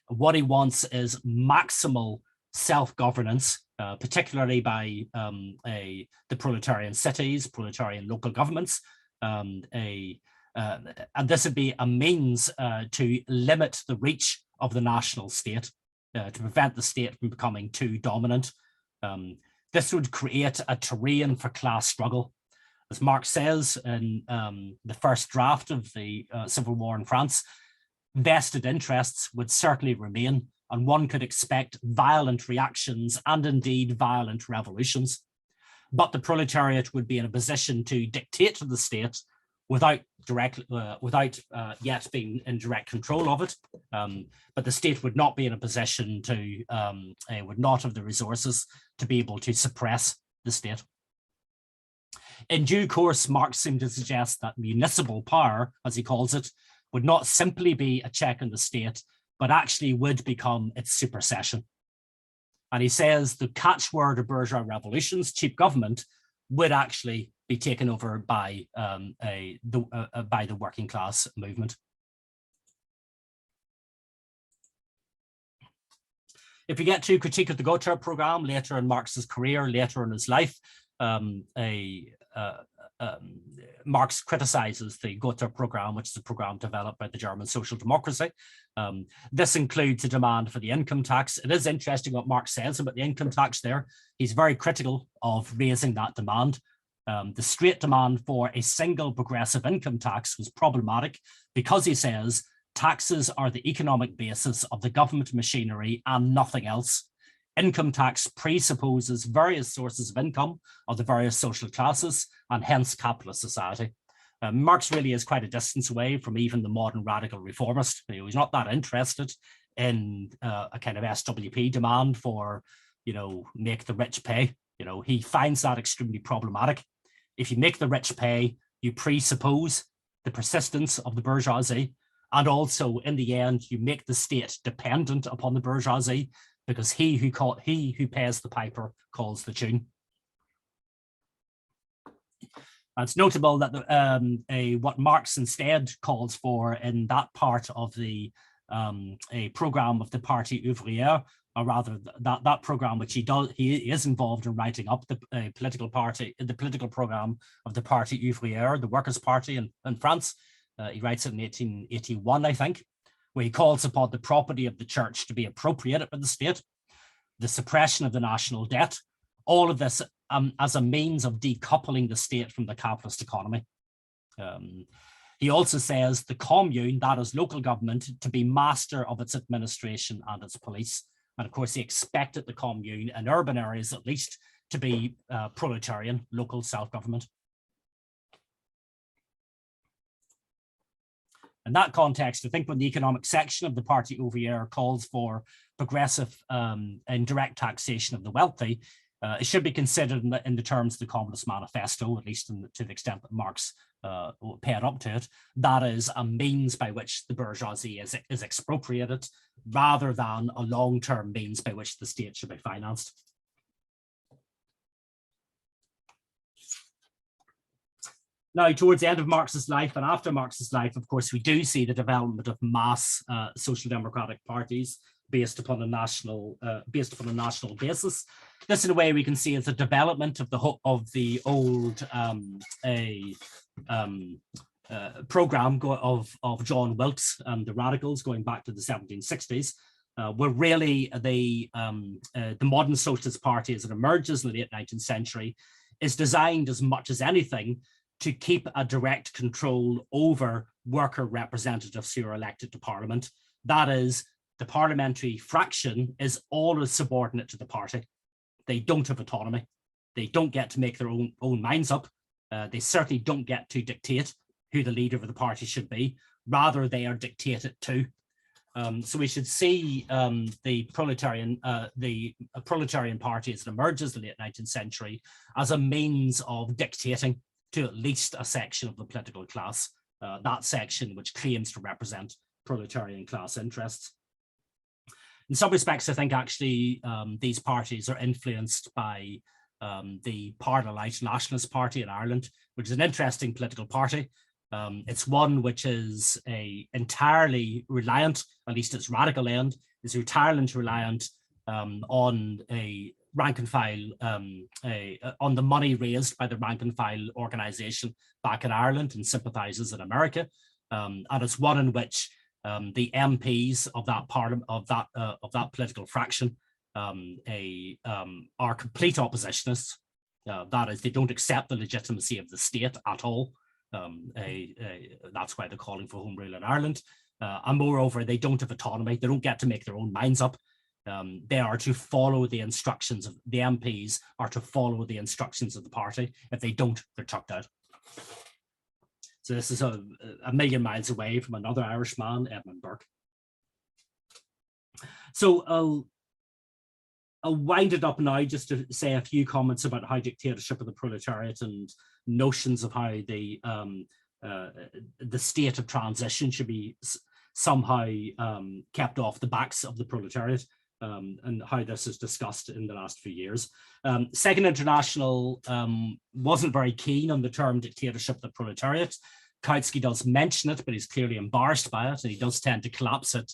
What he wants is maximal self-governance, particularly by the proletarian cities, proletarian local governments, and this would be a means to limit the reach of the national state, to prevent the state from becoming too dominant. This would create a terrain for class struggle. As Marx says in the first draft of the Civil War in France, vested interests would certainly remain, and one could expect violent reactions and indeed violent revolutions. But the proletariat would be in a position to dictate to the state without yet being in direct control of it. But the state would not be in a position to, would not have the resources to be able to suppress the state. In due course, Marx seemed to suggest that municipal power, as he calls it, would not simply be a check on the state, but actually would become its supersession. And he says the catchword of bourgeois revolutions, cheap government, would actually be taken over by the working class movement. If we get to critique of the Gotha program later in Marx's career, later in his life, Marx criticizes the Gotha program, which is a program developed by the German social democracy. This includes a demand for the income tax. It is interesting what Marx says about the income tax there. He's very critical of raising that demand. The straight demand for a single progressive income tax was problematic because, he says, taxes are the economic basis of the government machinery and nothing else. Income tax presupposes various sources of income of the various social classes and hence capitalist society. Marx really is quite a distance away from even the modern radical reformist. He's not that interested in a kind of SWP demand for, make the rich pay. He finds that extremely problematic. If you make the rich pay, you presuppose the persistence of the bourgeoisie, and also in the end, you make the state dependent upon the bourgeoisie, because he who pays the piper calls the tune. And it's notable that what Marx instead calls for in that part of the a program of the Parti Ouvrière, or rather that program which he is involved in writing up the political program of the Parti Ouvrière, the Workers' Party in France. He writes it in 1881, I think, where he calls upon the property of the church to be appropriated by the state, the suppression of the national debt, all of this as a means of decoupling the state from the capitalist economy. He also says the commune, that is local government, to be master of its administration and its police. And of course, he expected the commune in urban areas at least to be proletarian, local self-government. In that context, I think when the economic section of the Parti Ouvrière calls for progressive and direct taxation of the wealthy, it should be considered in the terms of the Communist Manifesto, at least to the extent that Marx paid up to it. That is a means by which the bourgeoisie is expropriated, rather than a long-term means by which the state should be financed. Now, towards the end of Marx's life and after Marx's life, of course, we do see the development of mass social democratic parties based upon a national basis. This, in a way, we can see as a development of the old program of John Wilkes and the radicals going back to the 1760s, where really the modern Socialist Party, as it emerges in the late 19th century, is designed as much as anything to keep a direct control over worker representatives who are elected to parliament. That is, the parliamentary fraction is always subordinate to the party. They don't have autonomy. They don't get to make their own minds up. They certainly don't get to dictate who the leader of the party should be. Rather, they are dictated to. So we should see the proletarian party as it emerges in the late 19th century as a means of dictating to at least a section of the political class, that section which claims to represent proletarian class interests. In some respects, I think actually these parties are influenced by the Parliament Nationalist Party in Ireland, which is an interesting political party. It's one which is entirely reliant, at least its radical end, is entirely reliant on a rank and file, on the money raised by the rank and file organisation back in Ireland and sympathises in America, and it's one in which the MPs of that parliament of that political fraction are complete oppositionists. That is, they don't accept the legitimacy of the state at all. That's why they're calling for home rule in Ireland. And moreover, they don't have autonomy. They don't get to make their own minds up. They are to follow the instructions of the MPs, are to follow the instructions of the party. If they don't, they're chucked out. So this is a million miles away from another Irishman, Edmund Burke. So I'll wind it up now just to say a few comments about how dictatorship of the proletariat and notions of how the state of transition should be somehow kept off the backs of the proletariat, and how this is discussed in the last few years. Second International wasn't very keen on the term dictatorship of the proletariat. Kautsky does mention it, but he's clearly embarrassed by it, and he does tend to collapse it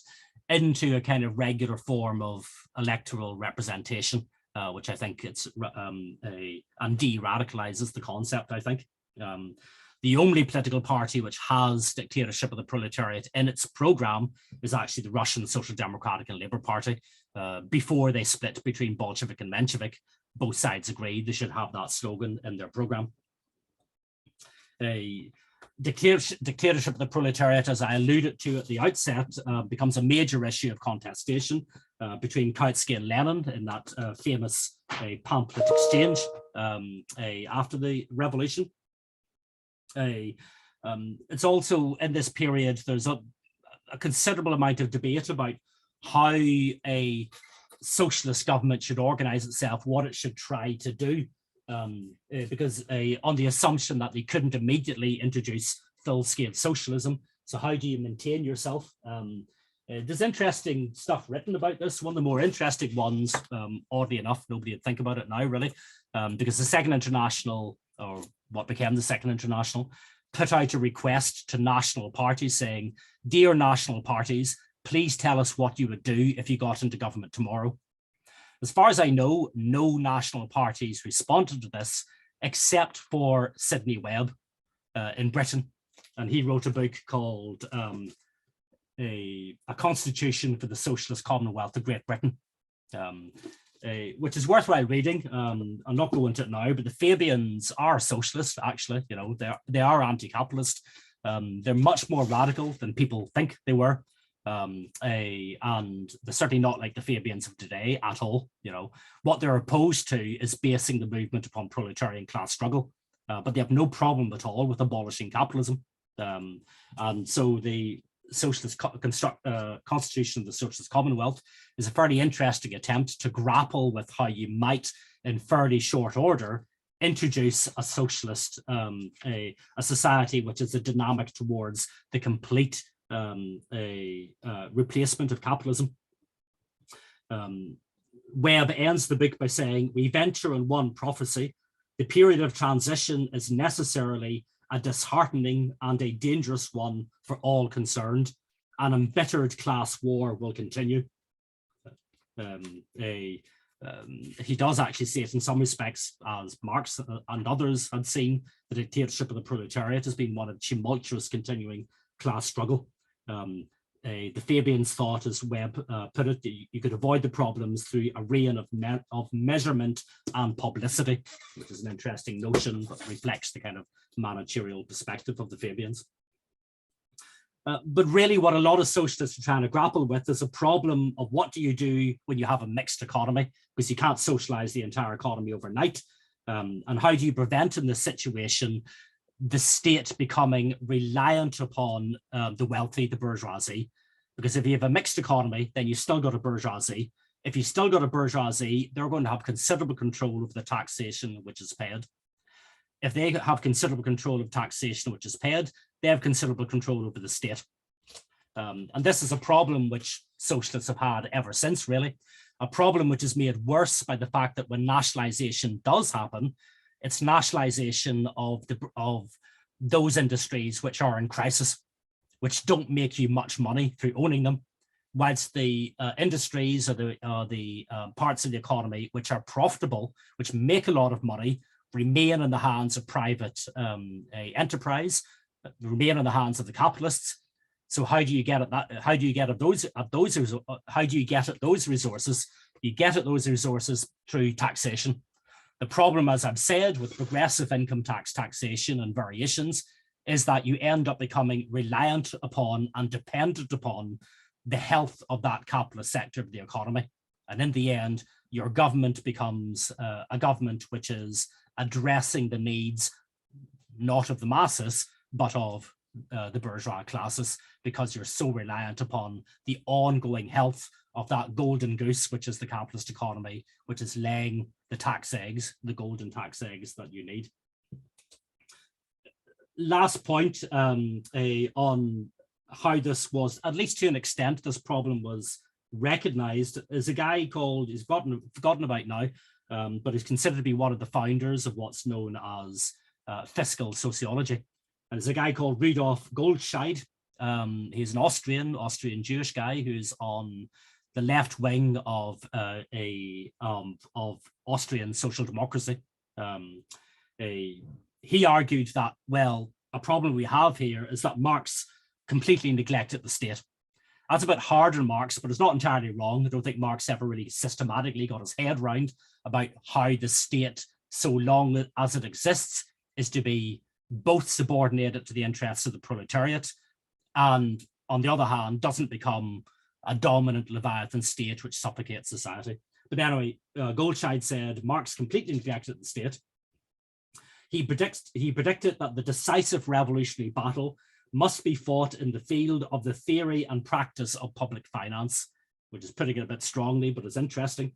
into a kind of regular form of electoral representation, which I think it's and de-radicalizes the concept, I think. The only political party which has dictatorship of the proletariat in its program is actually the Russian Social Democratic and Labour Party. Before they split between Bolshevik and Menshevik, both sides agreed they should have that slogan in their program. Dictatorship of the proletariat, as I alluded to at the outset, becomes a major issue of contestation between Kautsky and Lenin in that famous pamphlet exchange after the revolution. It's also in this period, there's a considerable amount of debate about how a socialist government should organize itself, what it should try to do, because on the assumption that they couldn't immediately introduce full-scale socialism. So how do you maintain yourself? There's interesting stuff written about this. One of the more interesting ones, oddly enough, nobody would think about it now really, because the Second International, or what became the Second International, put out a request to national parties saying, "Dear national parties, please tell us what you would do if you got into government tomorrow." As far as I know, no national parties responded to this except for Sidney Webb in Britain. And he wrote a book called A Constitution for the Socialist Commonwealth of Great Britain, which is worthwhile reading. I'm not going into it now, but the Fabians are socialist, actually. You know, they are anti-capitalist. They're much more radical than people think they were. And they're certainly not like the Fabians of today at all. You know, what they're opposed to is basing the movement upon proletarian class struggle, but they have no problem at all with abolishing capitalism. And so the socialist constitution of the Socialist Commonwealth is a fairly interesting attempt to grapple with how you might, in fairly short order, introduce a socialist, a society which is a dynamic towards the complete replacement of capitalism. Webb ends the book by saying, "We venture on one prophecy. The period of transition is necessarily a disheartening and a dangerous one for all concerned. An embittered class war will continue." He does actually say it in some respects, as Marx and others had seen, the dictatorship of the proletariat has been one of tumultuous continuing class struggle. the Fabians thought, as Webb put it, you could avoid the problems through a reign of measurement and publicity, which is an interesting notion, but reflects the kind of managerial perspective of the Fabians. But really what a lot of socialists are trying to grapple with is a problem of what do you do when you have a mixed economy, because you can't socialize the entire economy overnight. And how do you prevent in this situation the state becoming reliant upon the wealthy, the bourgeoisie? Because if you have a mixed economy, then you still got a bourgeoisie. If you still got a bourgeoisie, they're going to have considerable control over the taxation which is paid. If they have considerable control of taxation which is paid, they have considerable control over the state. And this is a problem which socialists have had ever since, really. A problem which is made worse by the fact that when nationalization does happen, it's nationalization of those industries which are in crisis, which don't make you much money through owning them, whilst the industries or the parts of the economy which are profitable, which make a lot of money, remain in the hands of private enterprise, remain in the hands of the capitalists. So how do you get at that? How do you get at those resources? You get at those resources through taxation. The problem, as I've said, with progressive income taxation and variations is that you end up becoming reliant upon and dependent upon the health of that capitalist sector of the economy. And in the end, your government becomes a government which is addressing the needs, not of the masses, but of the bourgeois classes, because you're so reliant upon the ongoing health of that golden goose, which is the capitalist economy, which is laying the tax eggs, the golden tax eggs that you need. Last point on how this was, at least to an extent, this problem was recognized, is a guy called, he's forgotten about now, but he's considered to be one of the founders of what's known as fiscal sociology. And there's a guy called Rudolf Goldscheid. He's an Austrian Jewish guy who's on the left wing of Austrian social democracy. He argued that, well, a problem we have here is that Marx completely neglected the state. That's a bit hard on Marx, but it's not entirely wrong. I don't think Marx ever really systematically got his head around about how the state, so long as it exists, is to be both subordinated to the interests of the proletariat and, on the other hand, doesn't become a dominant Leviathan state which suffocates society. But anyway, Goldscheid said Marx completely neglected the state. He predicted that the decisive revolutionary battle must be fought in the field of the theory and practice of public finance, which is putting it a bit strongly, but it's interesting.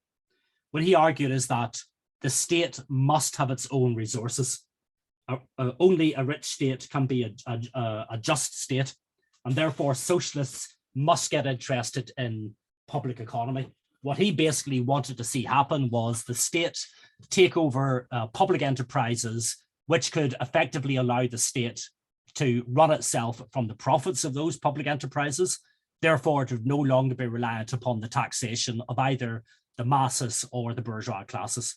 What he argued is that the state must have its own resources. Only a rich state can be a just state, and therefore socialists must get interested in public economy. What he basically wanted to see happen was the state take over public enterprises, which could effectively allow the state to run itself from the profits of those public enterprises. Therefore, to no longer be reliant upon the taxation of either the masses or the bourgeois classes.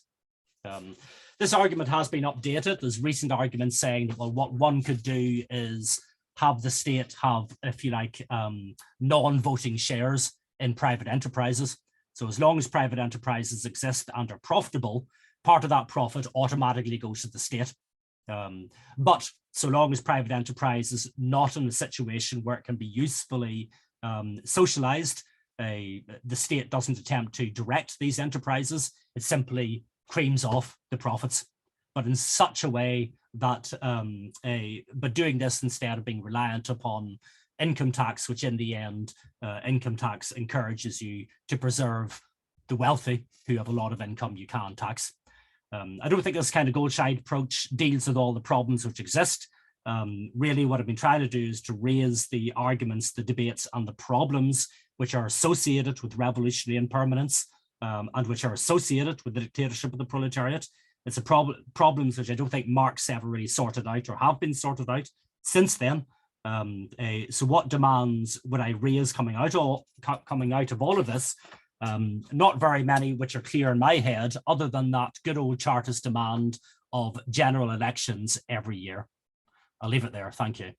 This argument has been updated. There's recent arguments saying that, well, what one could do is have the state have, if you like, non-voting shares in private enterprises. So as long as private enterprises exist and are profitable, part of that profit automatically goes to the state. But so long as private enterprise is not in a situation where it can be usefully socialized, the state doesn't attempt to direct these enterprises. It simply creams off the profits, but in such a way that, but doing this instead of being reliant upon income tax, which in the end, income tax encourages you to preserve the wealthy who have a lot of income you can tax. I don't think this kind of Goldscheid approach deals with all the problems which exist. Really what I've been trying to do is to raise the arguments, the debates and the problems which are associated with revolutionary impermanence and which are associated with the dictatorship of the proletariat. It's a problems which I don't think Marx ever really sorted out or have been sorted out since then. So what demands would I raise coming out of all of this? Not very many which are clear in my head, other than that good old Chartist demand of general elections every year. I'll leave it there. Thank you.